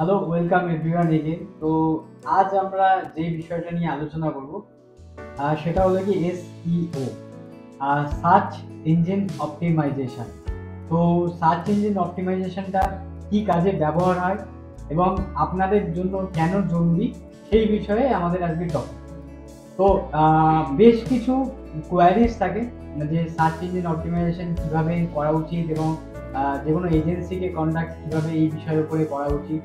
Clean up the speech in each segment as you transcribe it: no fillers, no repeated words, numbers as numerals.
Hello, welcome everyone again. তো আজ আমরা যে বিষয়টা নিয়ে আলোচনা করব সেটা হলো কি SEO, সার্চ ইঞ্জিন অপটিমাইজেশন। তো সার্চ ইঞ্জিন অপটিমাইজেশনটা কি কাজে ব্যবহার হয় এবং আপনাদের জন্য কেন জরুরি সেই বিষয়ে আমাদের আজকে টপিক। তো বেশ কিছু কোয়ারিজ থাকে যে সার্চ ইঞ্জিন অপটিমাইজেশন কিভাবে করা উচিত এবং যে কোনো এজেন্সিকে কন্ডাক্ট কিভাবে এই বিষয়ের উপরে করা উচিত।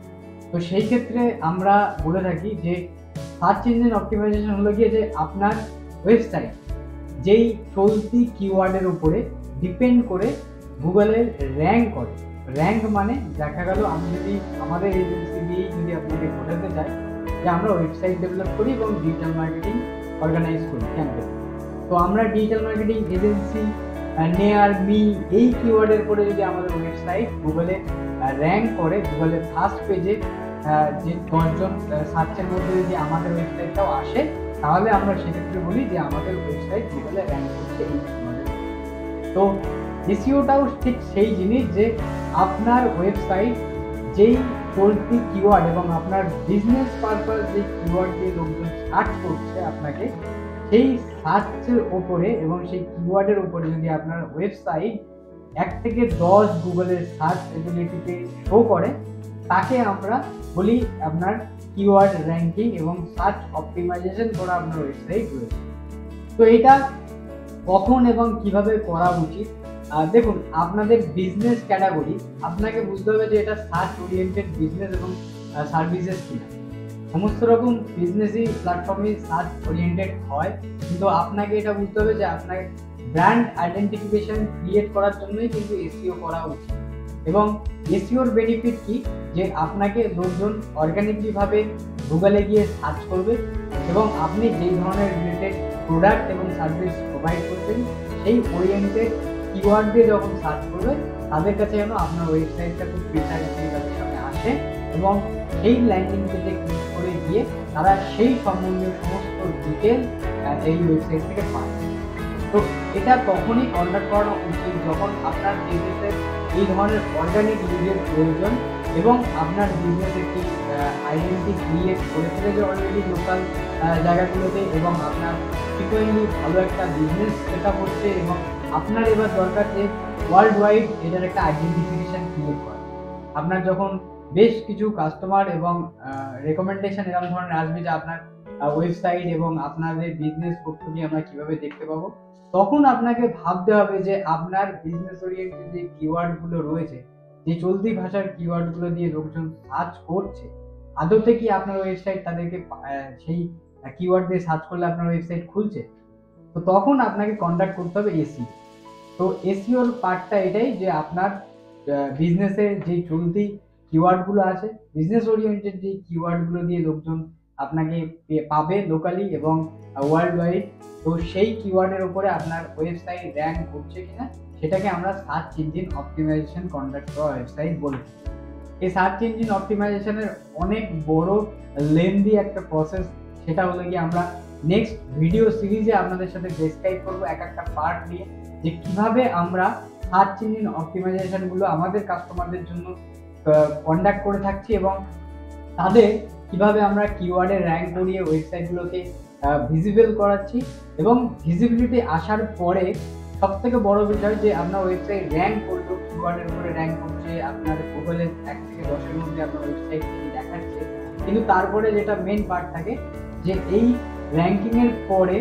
তো সেই ক্ষেত্রে আমরা বলে থাকি যে সার্চ ইঞ্জিন অপটিমাইজেশন হলো গিয়ে যে আপনার ওয়েবসাইট যেই চলতি কিওয়ার্ডের উপরে ডিপেন্ড করে গুগলের র্যাঙ্ক করে। র্যাঙ্ক মানে দেখা গেল আমি যদি আমাদের এজেন্সি দিয়েই যদি আপনাকে বোঝাতে চাই যে আমরা ওয়েবসাইট ডেভেলপ করি এবং ডিজিটাল মার্কেটিং অর্গানাইজ করি ক্যাম্পেইন। তো আমরা ডিজিটাল মার্কেটিং এজেন্সি নেয়ার মি এই কিওয়ার্ডের উপরে যদি আমাদের ওয়েবসাইট গুগলে র্যাঙ্ক করে, গুগলের ফার্স্ট পেজে যে 10জন সার্চের মধ্যে যদি আমাদের ওয়েবসাইটটাও আসে, তাহলে আমরা সেক্ষেত্রে বলি যে আমাদের ওয়েবসাইট গুগলে র্যাঙ্ক করছে এই কিওয়ার্ডের। তো এসইওটাও ঠিক সেই জিনিস যে আপনার ওয়েবসাইট যেই চলতি কিওয়ার্ড এবং আপনার বিজনেস পারপাস যে কিওয়ার্ড দিয়ে লোকজন সার্চ করছে আপনাকে, সেই সার্চের ওপরে এবং সেই কিওয়ার্ডের উপরে যদি আপনার ওয়েবসাইট 1 থেকে 10 গুগলের সার্চ এবিলিটিতে শো করে, তাকে আমরা বলি আপনার কিওয়ার্ড র্যাঙ্কিং এবং সার্চ অপটিমাইজেশন করা আপনার ওয়েবসাইট রয়েছে। তো এটা কখন এবং কিভাবে করা উচিত? দেখুন, আপনাদের বিজনেস ক্যাটাগরি আপনাকে বুঝতে হবে যে এটা সার্চ ওরিয়েন্টেড বিজনেস এবং সার্ভিসেস কিনা। সমস্ত রকম বিজনেসই প্ল্যাটফর্মে সার্চ ওরিয়েন্টেড হয়, কিন্তু আপনাকে এটা বুঝতে হবে যে আপনার ব্র্যান্ড আইডেন্টিফিকেশন ক্রিয়েট করার জন্যই কিন্তু এসইও করা উচিত। এবং এসইওর বেনিফিট কি, যে আপনাকে লোকজন অর্গানিকলি ভাবে গুগলে গিয়ে সার্চ করবে এবং আপনি যেই ধরনের রিলেটেড প্রোডাক্ট এবং সার্ভিস প্রোভাইড করছেন সেই ওরিয়েন্টেড কিওয়ার্ড দিয়ে যখন সার্চ করবে, তাদের কাছে যেন আপনার ওয়েবসাইটটা খুব প্রিসাইজলি তাদের সামনে আসে এবং সেই ল্যান্ডিং পেজে ক্লিক করে গিয়ে তারা সেই সম্বন্ধীয় সমস্ত ডিটেল এই ওয়েবসাইট থেকে পায়। তো এটা তখনই কন্ডাক্ট করানো উচিত যখন আপনার বিজনেসের এই ধরনের অর্গানিক লিডের প্রয়োজন এবং আপনার বিজনেস একটি আইডেন্টিটি ক্রিয়েট করে ফেলেছে অলরেডি লোকাল জায়গাগুলোতে এবং আপনার ফ্রিকোয়েন্টলি ভালো একটা বিজনেস সেট আপ হচ্ছে এবং আপনার এবার দরকার যে ওয়ার্ল্ড ওয়াইড এটার একটা আইডেন্টিফিকেশন ক্রিয়েট করা। আপনার যখন বেশ কিছু কাস্টমার এবং রেকমেন্ডেশন এরকম ধরনের আসবে যে আপনার ওয়েবসাইট এবং আপনাদের বিজনেস পোর্টফোলিও আমরা কিভাবে দেখতে পাবো, তখন আপনাকে ভাবতে হবে যে আপনার বিজনেস ওরিয়েন্টেড যে কিওয়ার্ডগুলো রয়েছে, যে চলতি ভাষার কিওয়ার্ডগুলো দিয়ে লোকজন সার্চ করছে, আদতে কি আপনার ওয়েবসাইট তাদেরকে সেই কিওয়ার্ড দিয়ে সার্চ করলে আপনার ওয়েবসাইট খুলছে? তো তখন আপনাকে কন্ডাক্ট করতে হবে এসি। তো এসইওর পার্টটা এটাই যে আপনার বিজনেসের যে চলতি কিওয়ার্ডগুলো আছে, বিজনেস ওরিয়েন্টেড যে কিওয়ার্ডগুলো দিয়ে লোকজন আপনাকে পাবে লোকালি এবং ওয়ার্ল্ড ওয়াইড, তো সেই কিওয়ার্ডের উপরে আপনার ওয়েবসাইট র্যাঙ্ক করছে কিনা সেটাকে আমরা সার্চ ইঞ্জিন অপটিমাইজেশন কন্ডাক্ট করা ওয়েবসাইট বলি। এই সার্চ ইঞ্জিন অপটিমাইজেশনের অনেক বড় লেন্দি একটা প্রসেস, সেটা হলো কি আমরা নেক্সট ভিডিও সিরিজে আপনাদের সাথে ডেসক্রাইব করবো এক একটা পার্ট নিয়ে, যে কিভাবে আমরা সার্চ ইঞ্জিন অপটিমাইজেশন গুলো আমাদের কাস্টমারদের জন্য কন্ডাক্ট করে থাকছি এবং তাদের কিভাবে আমরা কিওয়ার্ডে র্যাঙ্ক করিয়ে ওয়েবসাইটগুলোকে ভিজিবল করাচ্ছি এবং ভিজিবিলিটি আসার পরে সব থেকে বড় বিষয় যে আপনার ওয়েবসাইট র্যাঙ্ক করলো, কিওয়ার্ডের উপরে র্যাঙ্ক করছে, আপনার গুগলে 1 থেকে 10-এর মধ্যে আপনার ওয়েবসাইট দেখাচ্ছে, কিন্তু তারপরে যেটা মেন পার্ট থাকে যে এই র্যাঙ্কিং এর পরে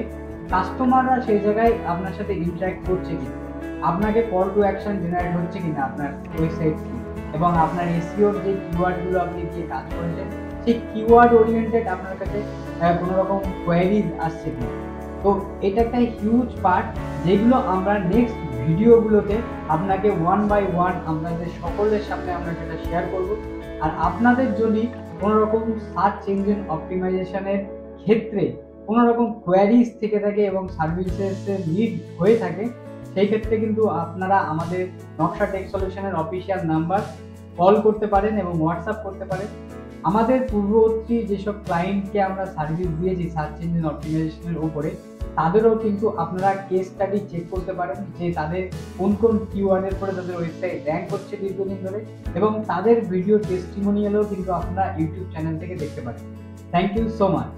কাস্টমাররা সেই জায়গায় আপনার সাথে ইন্টারঅ্যাক্ট করছে কিনা, আপনাকে কল টু অ্যাকশন জেনারেট হচ্ছে কিনা আপনার ওয়েবসাইট থেকে, এবং আপনার এসইওর যে কিওয়ার্ডগুলো আপনি দিয়ে কাজ করেছেন সেই কিওয়ার্ড ওরিয়েন্টেড আপনার কাছে কোনো রকম কোয়ারিজ আসছে কিনা। তো এটা একটা হিউজ পার্ট, যেগুলো আমরা নেক্সট ভিডিওগুলোতে আপনাকে ওয়ান বাই ওয়ান আপনাদের সকলের সামনে আমরা সেটা শেয়ার করব। আর আপনাদের যদি কোনো রকম সার্চ ইঞ্জিন অপটিমাইজেশনের ক্ষেত্রে কোনো রকম কোয়ারিজ থেকে থাকে এবং সার্ভিসেসের নিড হয়ে থাকে, সেই ক্ষেত্রে কিন্তু আপনারা আমাদের নকশা টেক সলিউশনের অফিসিয়াল নাম্বার কল করতে পারেন এবং হোয়াটসঅ্যাপ করতে পারেন। আমাদের পূর্ববর্তী যেসব ক্লায়েন্টকে আমরা সার্ভিস দিয়েছি সার্চ ইঞ্জিন অপটিমাইজেশনের উপরে, তাদেরও কিন্তু আপনারা কেস স্টাডি চেক করতে পারেন যে তাদের কোন কোন কিওয়ার্ডের পরে তাদের ওয়েবসাইট র্যাঙ্ক হচ্ছে দীর্ঘদিন ধরে, এবং তাদের ভিডিও টেস্টিমোনিয়ালও কিন্তু আপনারা ইউটিউব চ্যানেল থেকে দেখতে পারেন। Thank you so much.